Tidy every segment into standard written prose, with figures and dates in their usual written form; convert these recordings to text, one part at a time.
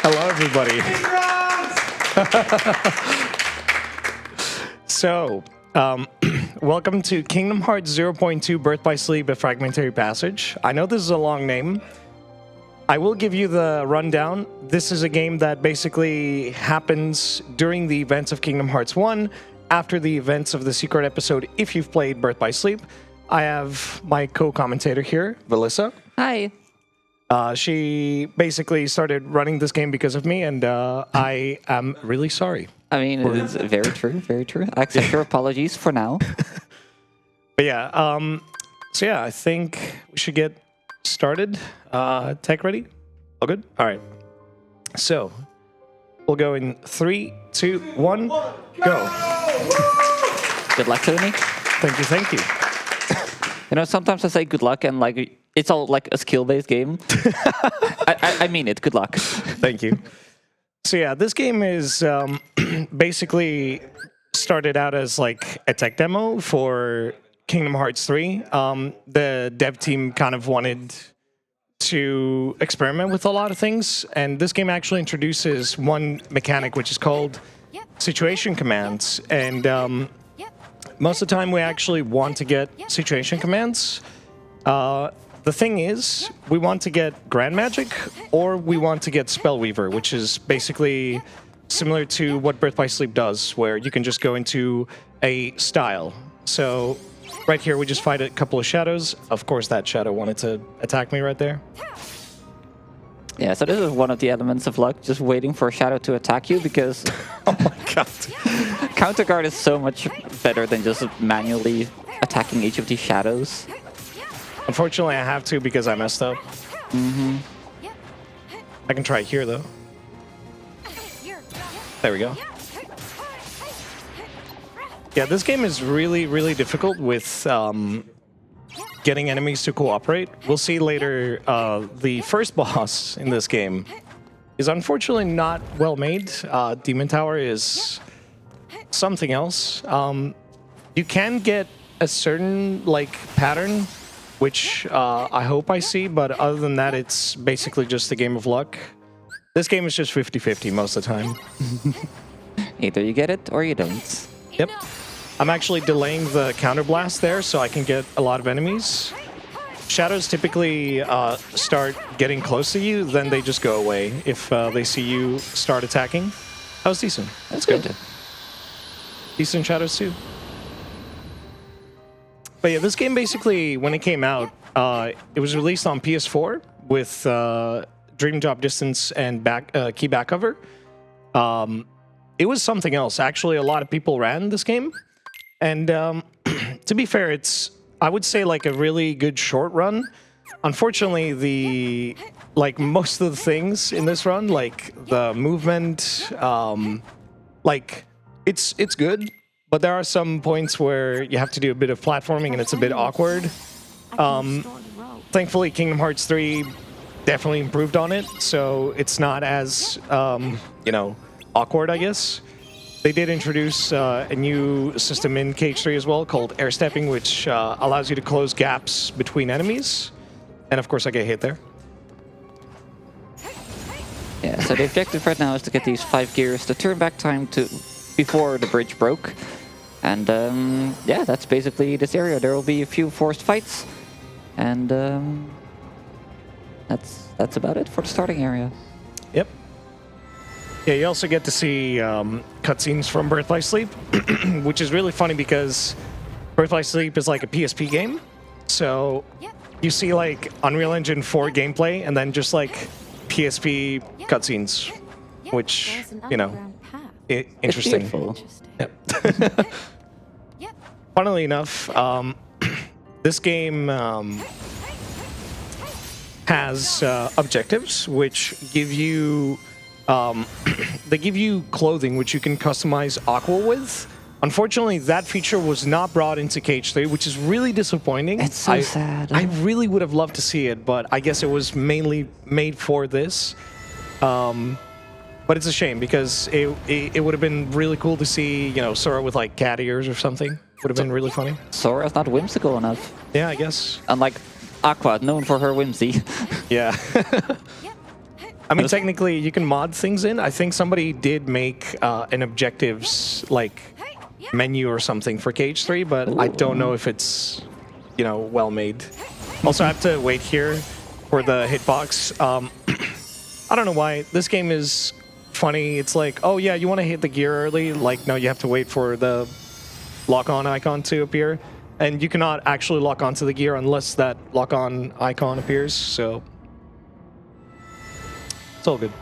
Hello, everybody. So, welcome to Kingdom Hearts 0.2 Birth by Sleep, a Fragmentary Passage. I know this is a long name. I will give you the rundown. This is a game that basically happens during the events of Kingdom Hearts 1, after the events of the secret episode, if you've played Birth by Sleep. I have my co-commentator here, Valyssa. Hi. She basically started running this game because of me, and I am really sorry. I mean, it's very true, very true. I accept your apologies for now. But yeah, so yeah, I think we should get started. Tech ready? All good? All right. So, we'll go in 3, 2, 1, go. Good luck, Tony. Thank you, thank you. You know, sometimes I say good luck and like it's all like a skill-based game. I mean it. Good luck. Thank you. So yeah, this game is basically started out as like a tech demo for Kingdom Hearts 3. The dev team kind of wanted to experiment with a lot of things, and this game actually introduces one mechanic which is called situation commands, and most of the time we actually want to get situation commands. The thing is, we want to get Grand Magic, or we want to get Spellweaver, which is basically similar to what Birth by Sleep does, where you can just go into a style. So right here, we just fight a couple of shadows. Of course, that shadow wanted to attack me right there. Yeah, so this is one of the elements of luck, just waiting for a shadow to attack you, because Oh my god. counter guard is so much better than just manually attacking each of these shadows. Unfortunately, I have to because I messed up. I can try here, though. There we go. Yeah, this game is really, really difficult with getting enemies to cooperate. We'll see later, the first boss in this game is unfortunately not well made. Demon Tower is something else. You can get a certain, like, pattern, which I hope I see, but other than that, it's basically just a game of luck. This game is just 50-50 most of the time. Either you get it or you don't. Yep. I'm actually delaying the counterblast there so I can get a lot of enemies. Shadows typically start getting close to you, then they just go away if they see you start attacking. That was decent. That's good. Decent shadows too. But yeah, this game basically, when it came out, it was released on PS4 with Dream Drop Distance and key back cover. It was something else. Actually, a lot of people ran this game. And to be fair, it's, I would say, like a really good short run. Unfortunately, most of the things in this run, like the movement, like it's good. But there are some points where you have to do a bit of platforming and it's a bit awkward. Thankfully, Kingdom Hearts 3 definitely improved on it, so it's not as, awkward, I guess. They did introduce a new system in KH3 as well called air stepping, which allows you to close gaps between enemies. And of course, I get hit there. Yeah, so the objective right now is to get these 5 gears, the turn back time to before the bridge broke. And yeah, that's basically this area. There will be a few forced fights, and that's about it for the starting area. Yep. Yeah, you also get to see cutscenes from Birth by Sleep, which is really funny because Birth by Sleep is like a PSP game. So you see like Unreal Engine 4 gameplay and then just like PSP cutscenes, which, interesting. Yep. Funnily enough, this game has objectives which give you they give you clothing which you can customize Aqua with. Unfortunately, that feature was not brought into KH3, which is really disappointing. It's so sad. I really would have loved to see it, but I guess it was mainly made for this. But it's a shame because it would have been really cool to see, Sora with like cat ears or something. Would have been really funny. Sora's not whimsical enough. Yeah, I guess. Unlike Aqua, known for her whimsy. Yeah. I mean, technically, you can mod things in. I think somebody did make an objectives like menu or something for KH3, but I don't know if it's, you know, well made. Also, I have to wait here for the hitbox. I don't know why. This game is funny. It's like, oh yeah, you want to hit the gear early. Like, no, you have to wait for the lock-on icon to appear. And you cannot actually lock onto the gear unless that lock-on icon appears, so it's all good.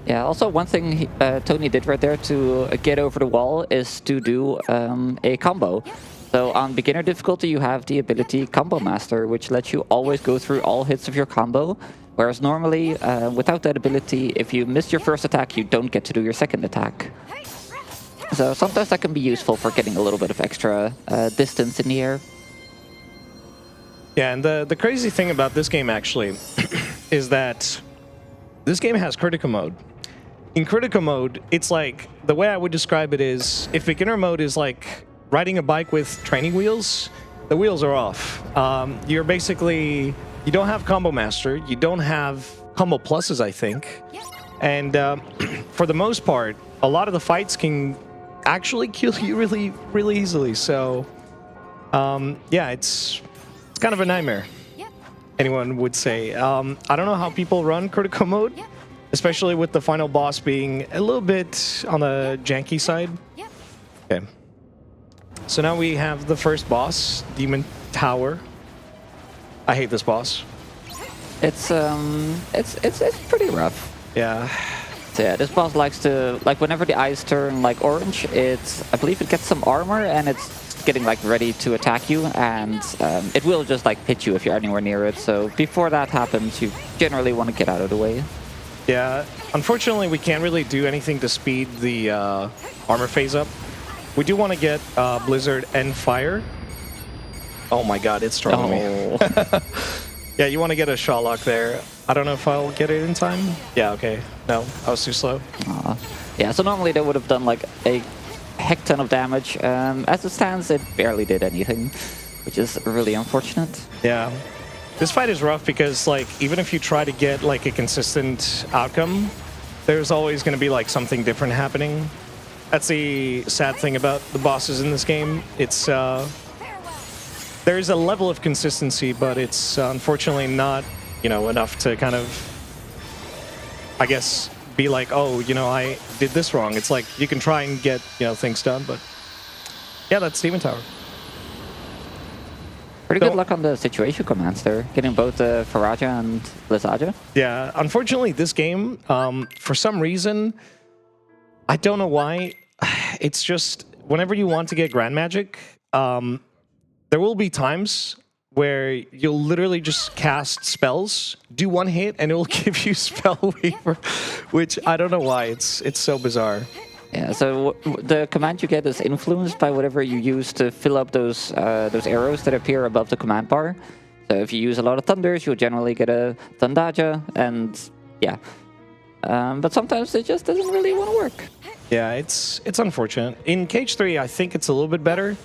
Yeah, also one thing Tony did right there to get over the wall is to do a combo. So on beginner difficulty, you have the ability Combo Master, which lets you always go through all hits of your combo. Whereas normally, without that ability, if you miss your first attack, you don't get to do your second attack. So sometimes that can be useful for getting a little bit of extra distance in the air. Yeah, and the crazy thing about this game, actually, is that this game has critical mode. In critical mode, it's like, the way I would describe it is, if beginner mode is like riding a bike with training wheels, the wheels are off. You're basically, you don't have Combo Master, you don't have Combo Pluses, I think. And for the most part, a lot of the fights can actually kill you really, really easily. So, yeah, it's kind of a nightmare, anyone would say. I don't know how people run critical mode, especially with the final boss being a little bit on the janky side. Okay. So now we have the first boss, Demon Tower. I hate this boss. It's pretty rough. Yeah. So yeah, this boss likes to, like, whenever the eyes turn like orange, I believe it gets some armor and it's getting like ready to attack you, and it will just like hit you if you're anywhere near it. So before that happens, you generally want to get out of the way. Yeah, unfortunately we can't really do anything to speed the armor phase up. We do want to get Blizzard and Fire. Oh my god, it's throwing me. Yeah, you want to get a shot lock there. I don't know if I'll get it in time. Yeah, okay. No, I was too slow. Yeah, so normally they would have done like a heck ton of damage. As it stands, it barely did anything, which is really unfortunate. Yeah. This fight is rough because, like, even if you try to get like a consistent outcome, there's always going to be like something different happening. That's the sad thing about the bosses in this game. It's there's a level of consistency, but it's unfortunately not, you know, enough to kind of, I guess, be like, oh, you know, I did this wrong. It's like you can try and get, you know, things done, but yeah, that's Demon Tower. Pretty good luck on the situation commands there, getting both Faraja and Blizaja. Yeah, unfortunately, this game, for some reason, I don't know why, it's just, whenever you want to get Grand Magic, there will be times where you'll literally just cast spells, do one hit, and it will give you Spell Weaver, which I don't know why, it's so bizarre. Yeah, so the command you get is influenced by whatever you use to fill up those arrows that appear above the command bar. So if you use a lot of thunders, you'll generally get a Thundaja, and yeah. But sometimes it just doesn't really want to work. Yeah, it's unfortunate. In Cage 3, I think it's a little bit better.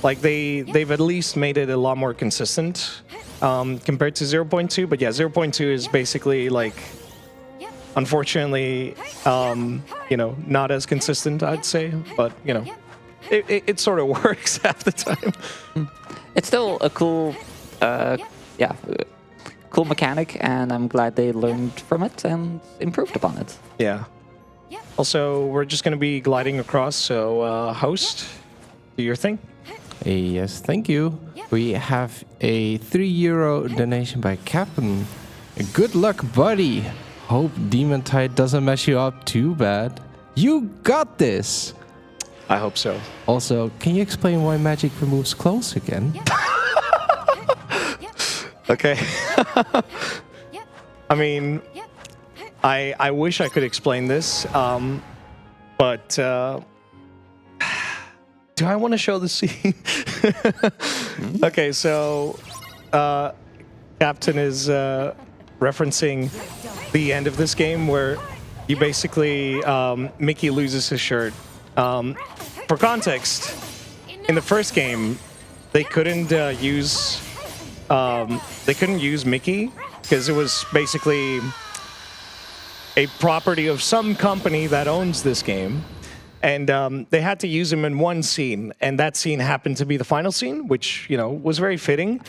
Like, they've at least made it a lot more consistent compared to 0.2. But yeah, 0.2 is basically like, unfortunately, you know, not as consistent, I'd say. But, you know, it sort of works half the time. It's still a cool, cool mechanic, and I'm glad they learned from it and improved upon it. Yeah. Also, we're just going to be gliding across, so host, do your thing. Yes, thank you. We have a €3 donation by Captain. Good luck, buddy. Hope Demon Tide doesn't mess you up too bad. You got this. I hope so. Also, can you explain why magic removes clothes again? Okay. I mean, I wish I could explain this, but do I want to show the scene? Okay, so Captain is referencing the end of this game where you basically, Mickey loses his shirt. For context, in the first game, they couldn't use Mickey because it was basically a property of some company that owns this game. And they had to use him in one scene, and that scene happened to be the final scene, which, you know, was very fitting.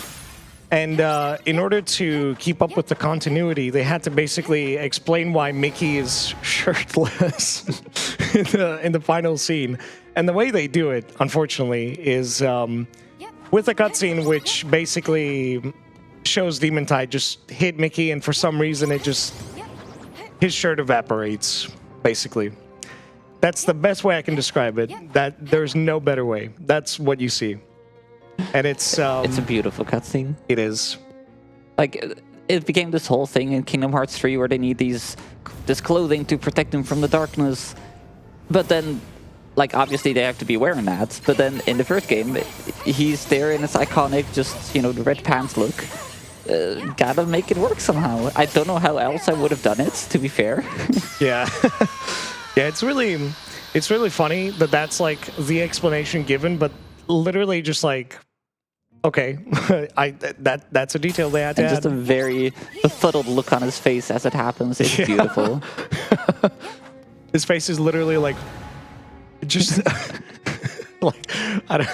And in order to keep up with the continuity, they had to basically explain why Mickey is shirtless in the final scene. And the way they do it, unfortunately, is with a cutscene which basically shows Demontide just hit Mickey, and for some reason it just... his shirt evaporates, basically. That's the best way I can describe it. That there's no better way. That's what you see. And it's a beautiful cutscene. It is. Like, it became this whole thing in Kingdom Hearts 3 where they need this clothing to protect them from the darkness. But then, like, obviously they have to be wearing that. But then in the first game, he's there in his iconic, just, you know, the red pants look. Gotta make it work somehow. I don't know how else I would have done it, to be fair. Yeah. Yeah, it's really funny that that's like the explanation given, but literally just like, okay, that's a detail they had to and add. Just a very befuddled look on his face as it happens. It's beautiful. His face is literally like, just like, I don't.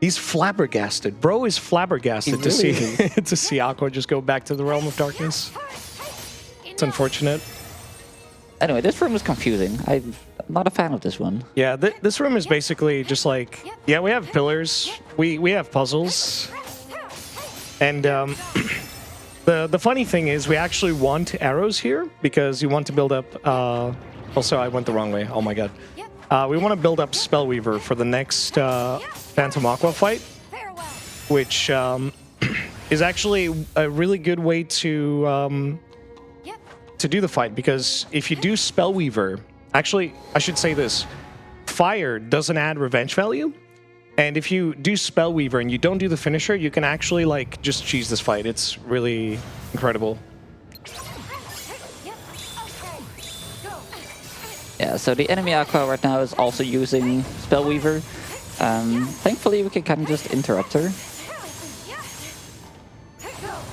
He's flabbergasted. Bro is flabbergasted to see to see Aqua just go back to the realm of darkness. It's unfortunate. Anyway, this room is confusing. I'm not a fan of this one. Yeah, this room is basically just like, yeah, we have pillars, we have puzzles, and the funny thing is we actually want arrows here because you want to build up. Also, I went the wrong way. Oh my god. We want to build up Spellweaver for the next Phantom Aqua fight, which is actually a really good way to do the fight, because if you do Spellweaver, actually, I should say this, fire doesn't add revenge value, and if you do Spellweaver and you don't do the finisher, you can actually, like, just cheese this fight. It's really incredible. Yeah, so the enemy Aqua right now is also using Spellweaver. Thankfully, we can kind of just interrupt her.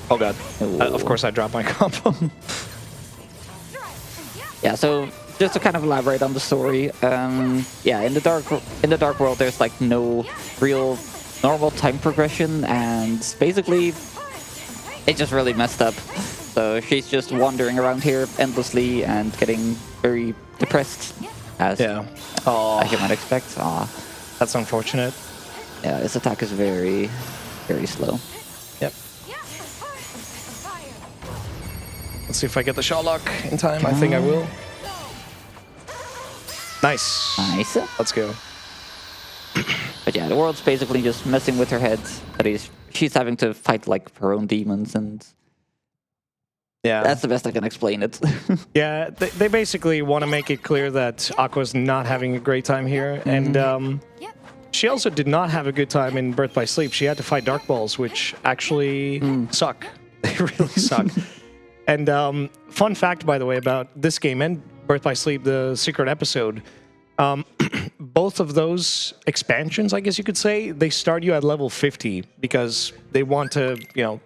Oh god. Of course I dropped my combo. Yeah, so just to kind of elaborate on the story, yeah, in the dark world, there's like no real normal time progression, and basically, it just really messed up. So she's just wandering around here endlessly and getting very depressed, as Yeah. you might expect. That's unfortunate. Yeah, his attack is very, very slow. Yep. Let's see if I get the shot lock in time. I think I will. Nice. Nice. Let's go. But yeah, the world's basically just messing with her head. That is, she's having to fight like her own demons, and Yeah. that's the best I can explain it. Yeah, they basically want to make it clear that Aqua's not having a great time here, and she also did not have a good time in Birth by Sleep. She had to fight Dark Balls, which actually suck. They really suck. And fun fact, by the way, about this game and Birth by Sleep, the secret episode, both of those expansions, I guess you could say, they start you at level 50 because they want to, you know,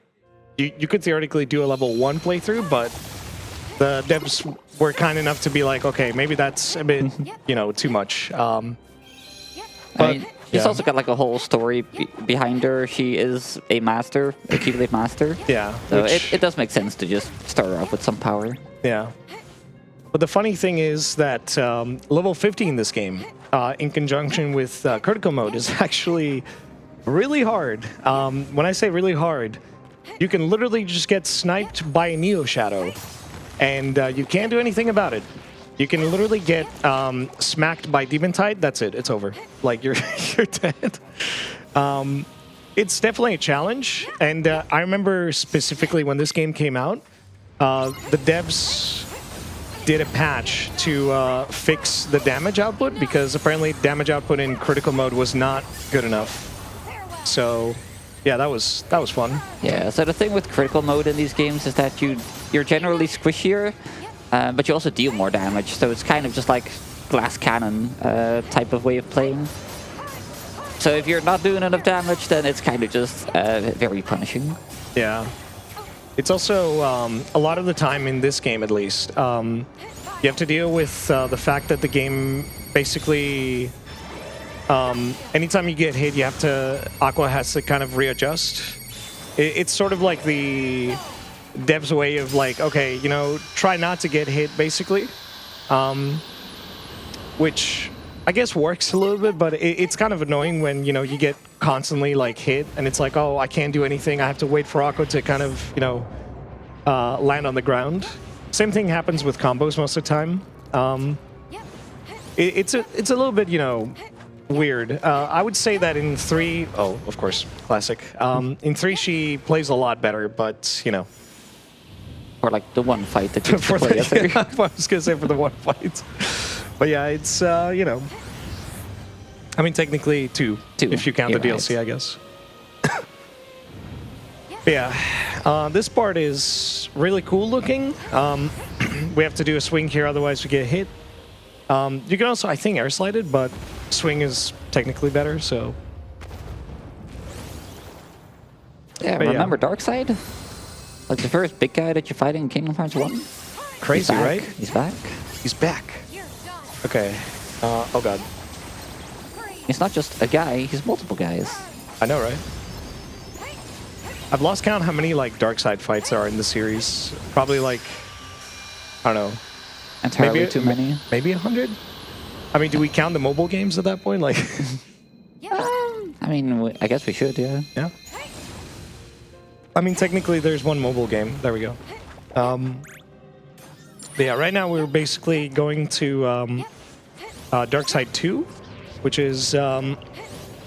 you could theoretically do a level 1 playthrough, but the devs were kind enough to be like, okay, maybe that's a bit, you know, too much. I mean, she's also got like a whole story behind her. She is a master, a Keyblade master. Yeah. So it does make sense to just start her off with some power. Yeah. But the funny thing is that level 50 in this game, in conjunction with critical mode, is actually really hard. When I say really hard, you can literally just get sniped by a Neo Shadow, and you can't do anything about it. You can literally get smacked by Demontide. That's it. It's over. Like, you're dead. It's definitely a challenge, and I remember specifically when this game came out, the devs did a patch to fix the damage output, because apparently damage output in critical mode was not good enough. So yeah, that was fun. Yeah, so the thing with critical mode in these games is that you're generally squishier, but you also deal more damage, so it's kind of just like glass cannon type of way of playing. So if you're not doing enough damage, then it's kind of just very punishing. Yeah. It's also, a lot of the time in this game at least, you have to deal with the fact that the game basically, anytime you get hit, Aqua has to kind of readjust. It's sort of like the dev's way of like, okay, you know, try not to get hit basically, which I guess works a little bit, but it's kind of annoying when, you know, you get constantly like hit and it's like, oh, I can't do anything. I have to wait for Aqua to kind of, you know, land on the ground. Same thing happens with combos most of the time. It's a little bit, you know, weird. I would say that in 3, oh, of course, classic. In 3, she plays a lot better, but, you know. Or like the one fight that you play. Yeah, I was gonna say for the one fight. But yeah, it's, you know. I mean, technically two if you count the DLC, right. I guess. Yeah, this part is really cool looking. We have to do a swing here, otherwise we get hit. You can also, I think, air slide it, but swing is technically better, so. Yeah, but remember Darkseid? Like the first big guy that you fight in Kingdom Hearts 1? Crazy, right? He's back. He's back. Okay. Oh god. He's not just a guy, he's multiple guys. I know, right? I've lost count how many like Darkseid fights there are in the series. Probably like, I don't know. Entirely maybe, too many. Maybe 100? I mean, do we count the mobile games at that point? Like, I mean, I guess we should, yeah. Yeah. I mean, technically, there's one mobile game. There we go. But yeah, right now we're basically going to Darkseid 2, which is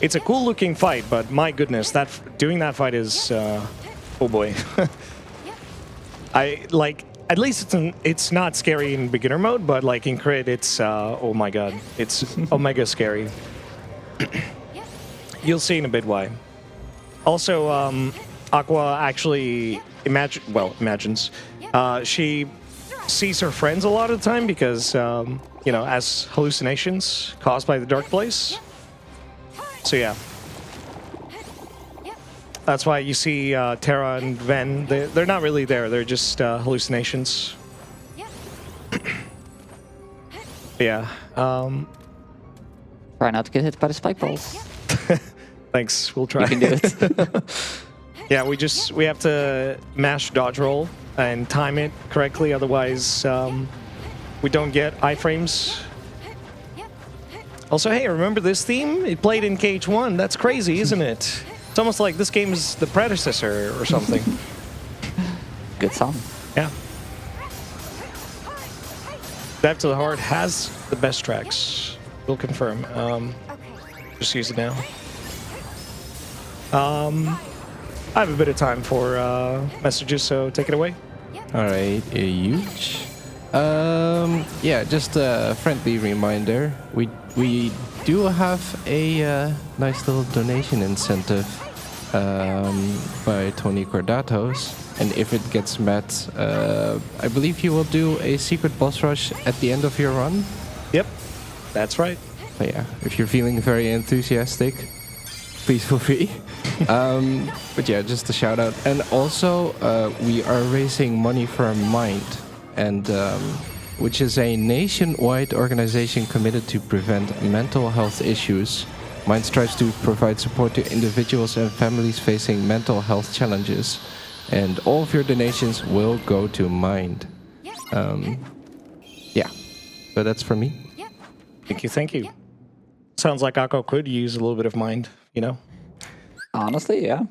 it's a cool looking fight, but my goodness, doing that fight is oh boy. I like, at least it's not scary in beginner mode, but like in crit, it's oh my god, it's omega scary. You'll see in a bit why. Also, Aqua actually imagines she sees her friends a lot of the time because you know, as hallucinations caused by the dark place. So yeah, that's why you see Terra and Ven. They're not really there. They're just hallucinations. Yeah. Try not to get hit by the spike balls. Thanks. We'll try. You can do it. Yeah, we have to mash dodge roll and time it correctly. Otherwise, we don't get iframes. Also, hey, remember this theme? It played in KH1. That's crazy, isn't it? It's almost like this game is the predecessor or something. Good song. Yeah. Dive to the Heart has the best tracks. We'll confirm. Just use it now. I have a bit of time for messages, so take it away. All right, huge. Yeah, just a friendly reminder. We do have a nice little donation incentive by tonykordatos, and if it gets met, I believe you will do a secret boss rush at the end of your run. Yep, that's right. But yeah, if you're feeling very enthusiastic, please feel free. But yeah, just a shout out. And also, we are raising money for Mind, and which is a nationwide organization committed to prevent mental health issues. Mind strives to provide support to individuals and families facing mental health challenges, and all of your donations will go to Mind. Yeah, so that's for me. Thank you, thank you. Sounds like Akko could use a little bit of Mind, you know? Honestly, yeah.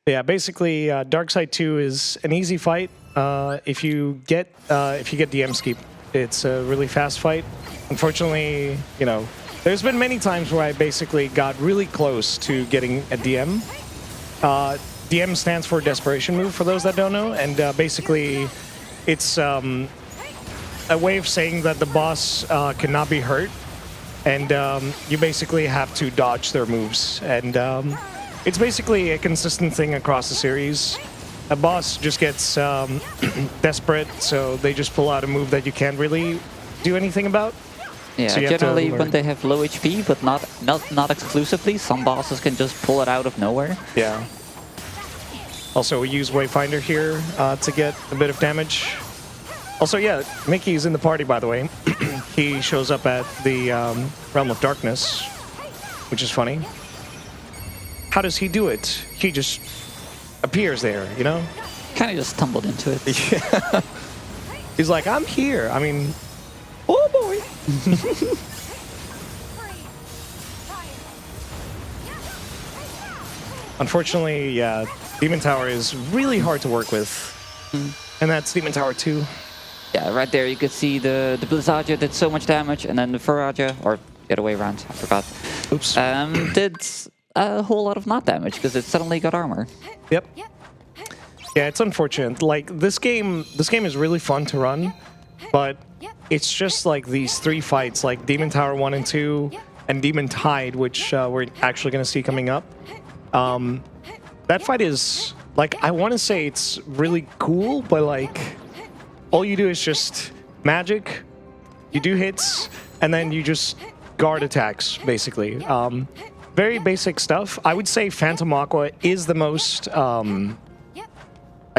Yeah, basically, Darkseid 2 is an easy fight. If you get DM skip, it's a really fast fight. Unfortunately, you know, there's been many times where I basically got really close to getting a DM. DM stands for Desperation Move, for those that don't know, and basically, it's a way of saying that the boss cannot be hurt, and you basically have to dodge their moves, and it's basically a consistent thing across the series. A boss just gets desperate, so they just pull out a move that you can't really do anything about. Yeah, so generally when they have low HP, but not exclusively. Some bosses can just pull it out of nowhere. Yeah. Also, we use Wayfinder here to get a bit of damage. Also, yeah, Mickey's in the party, by the way. He shows up at the Realm of Darkness, which is funny. How does he do it? He just appears there, you know? Kind of just stumbled into it. Yeah. He's like, I'm here. I mean, oh boy. Unfortunately, yeah, Demon Tower is really hard to work with. And that's Demon Tower 2. Yeah, right there you could see the Blizzagia did so much damage, and then the Furagia, or the other way around, I forgot. Oops. Did a whole lot of not damage because it suddenly got armor. Yep. Yeah, it's unfortunate. Like this game is really fun to run, but it's just like these 3 fights, like Demon Tower 1 and 2, and Demon Tide, which we're actually going to see coming up. That fight is like, I want to say it's really cool, but like all you do is just magic, you do hits, and then you just guard attacks, basically. Very basic stuff. I would say Phantom Aqua is the most, I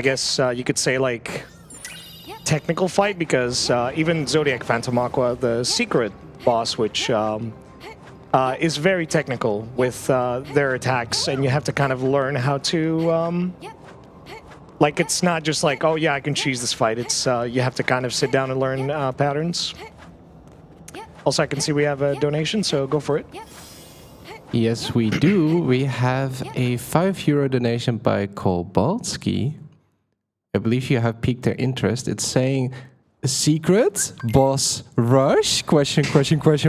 guess you could say, like, technical fight, because even Zodiac Phantom Aqua, the secret boss, which is very technical with their attacks, and you have to kind of learn how to... like, it's not just like, oh yeah, I can choose this fight. It's you have to kind of sit down and learn patterns. Also, I can see we have a donation, so go for it. Yes, we do. We have a €5 donation by Kobalski. I believe you have piqued their interest. It's saying, secret boss rush? Question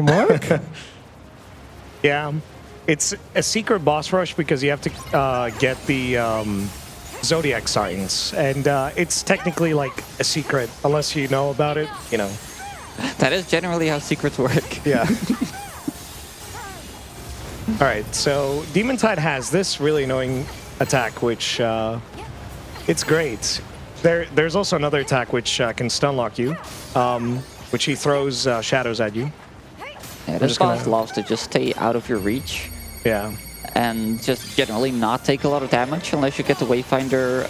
mark. Yeah, it's a secret boss rush because you have to get the Zodiac signs, and it's technically like a secret unless you know about it, you know. That is generally how secrets work. Yeah. All right, so Demon Tide has this really annoying attack, which it's great. There's also another attack which can stun lock you, which he throws shadows at you. Yeah, this boss loves to just stay out of your reach. Yeah. And just generally not take a lot of damage unless you get the Wayfinder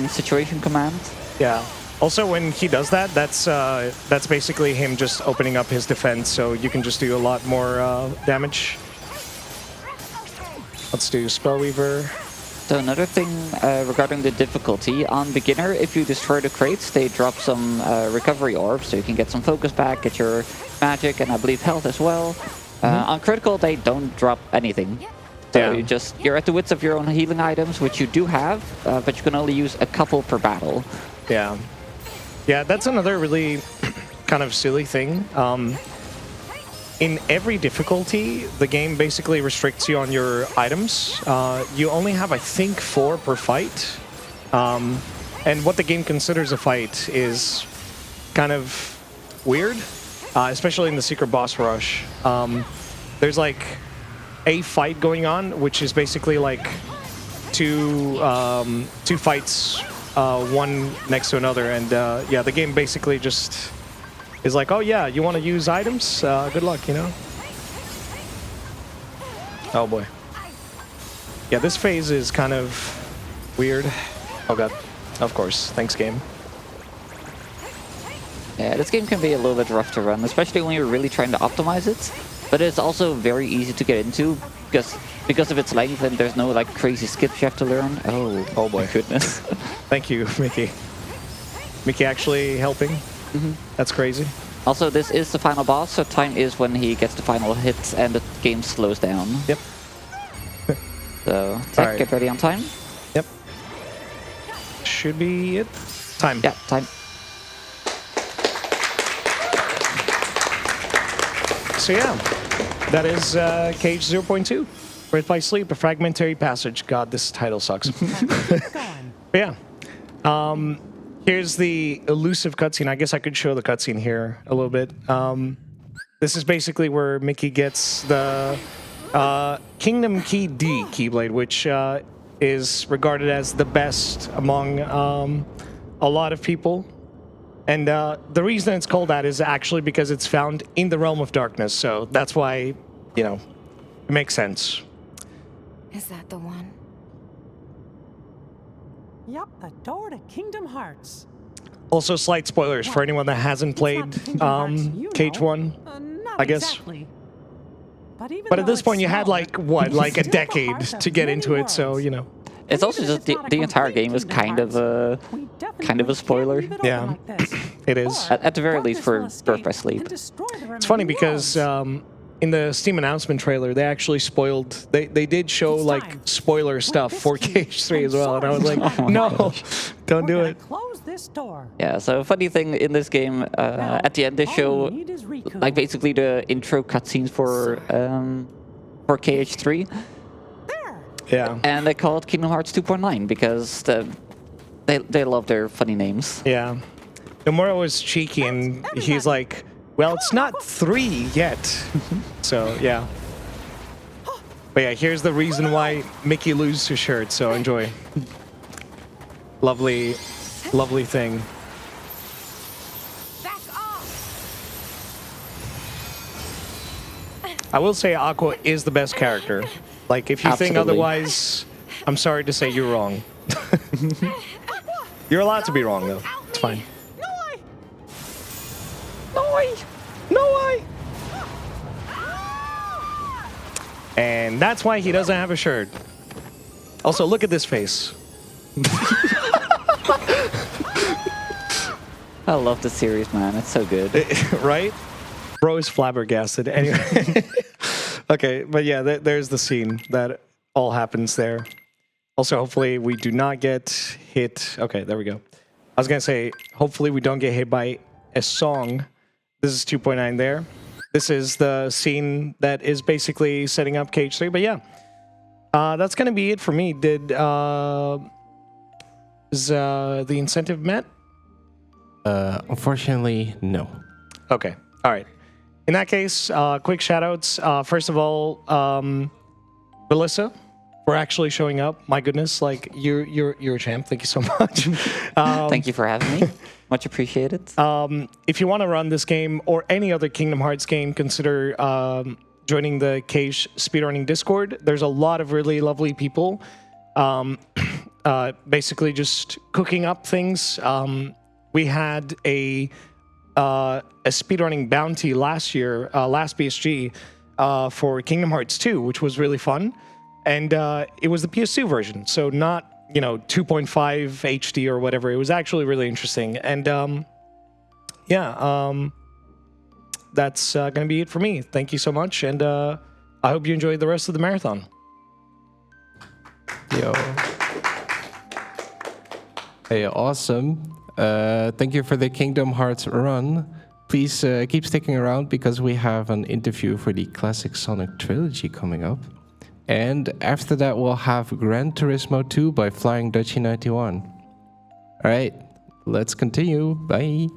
situation command. Yeah. Also, when he does that, that's basically him just opening up his defense, so you can just do a lot more damage. Let's do Spellweaver. So another thing regarding the difficulty, on beginner, if you destroy the crates, they drop some recovery orbs, so you can get some focus back, get your magic, and I believe health as well. On critical, they don't drop anything. So you're at the wits of your own healing items, which you do have, but you can only use a couple per battle. Yeah. Yeah, that's another really kind of silly thing. In every difficulty, the game basically restricts you on your items. You only have, I think, 4 per fight. And what the game considers a fight is kind of weird, especially in the Secret Boss Rush. There's like a fight going on, which is basically like two fights, one next to another. And yeah, the game basically just... is like, oh yeah, you want to use items? Good luck, you know? Oh boy. Yeah, this phase is kind of weird. Oh god. Of course. Thanks, game. Yeah, this game can be a little bit rough to run, especially when you're really trying to optimize it. But it's also very easy to get into because of its length, and there's no like crazy skips you have to learn. Oh boy. Goodness. Thank you, Mickey. Mickey actually helping. That's crazy. Also, this is the final boss, so time is when he gets the final hits and the game slows down. Yep. So, Tech, get ready on time. Yep. Should be it. Time. Yeah, time. So yeah, that is Cage 0.2. Breath by Sleep, a fragmentary passage. God, this title sucks. But yeah. Here's the elusive cutscene. I guess I could show the cutscene here a little bit. This is basically where Mickey gets the Kingdom Key D Keyblade, which is regarded as the best among a lot of people. And the reason it's called that is actually because it's found in the Realm of Darkness. So that's why, you know, it makes sense. Is that the one? Yup, the door to Kingdom Hearts. Also, slight spoilers for anyone that hasn't It's played not Kingdom Hearts, you Cage know. 1. Not I guess. Exactly. But at this point, you had smaller, like, what, like a still the decade heart of to get many into it, so, worlds. you know. It's also just the entire game is kind of a spoiler. Yeah, it is. At the very least for Birth by Sleep. It's funny because in the Steam announcement trailer, they actually spoiled, they did show like spoiler stuff for Cage 3 as well, and I was like, no, don't do it. Close this door. Yeah, so funny thing in this game, at the end they show like basically the intro cutscenes for KH3. Yeah. And they call it Kingdom Hearts 2.9 because they love their funny names. Yeah. Nomura was cheeky and he's like, well, it's not 3 yet. So, yeah. But yeah, here's the reason why Mickey loses her shirt, so enjoy. Lovely, lovely thing. I will say Aqua is the best character. Like, if you think Absolutely. otherwise, I'm sorry to say you're wrong. You're allowed to be wrong, though. It's fine. No way! And that's why he doesn't have a shirt. Also, look at this face. I love the series, man. It's so good. Right? Bro is flabbergasted. Anyway. Okay, but yeah, there's the scene that all happens there. Also, hopefully we do not get hit. Okay, there we go. I was going to say, hopefully we don't get hit by a song. This is 2.9 there. This is the scene that is basically setting up Cage 3. But yeah, that's going to be it for me. Is the incentive met? Unfortunately, no. Okay, all right. In that case, quick shout-outs. First of all, Valyssa, for actually showing up. My goodness, like you're a champ. Thank you so much. Thank you for having me. Much appreciated. If you want to run this game or any other Kingdom Hearts game, consider joining the Cage Speedrunning Discord. There's a lot of really lovely people, basically just cooking up things. We had a speedrunning bounty last year, last BSG, for Kingdom Hearts 2, which was really fun. And it was the PS2 version, so not, 2.5 HD or whatever. It was actually really interesting. And that's going to be it for me. Thank you so much, and I hope you enjoyed the rest of the marathon. Yo. Hey, awesome. Thank you for the Kingdom Hearts run. Please keep sticking around because we have an interview for the Classic Sonic Trilogy coming up. And after that, we'll have Gran Turismo 2 by Flying Dutchie 91. All right, let's continue. Bye.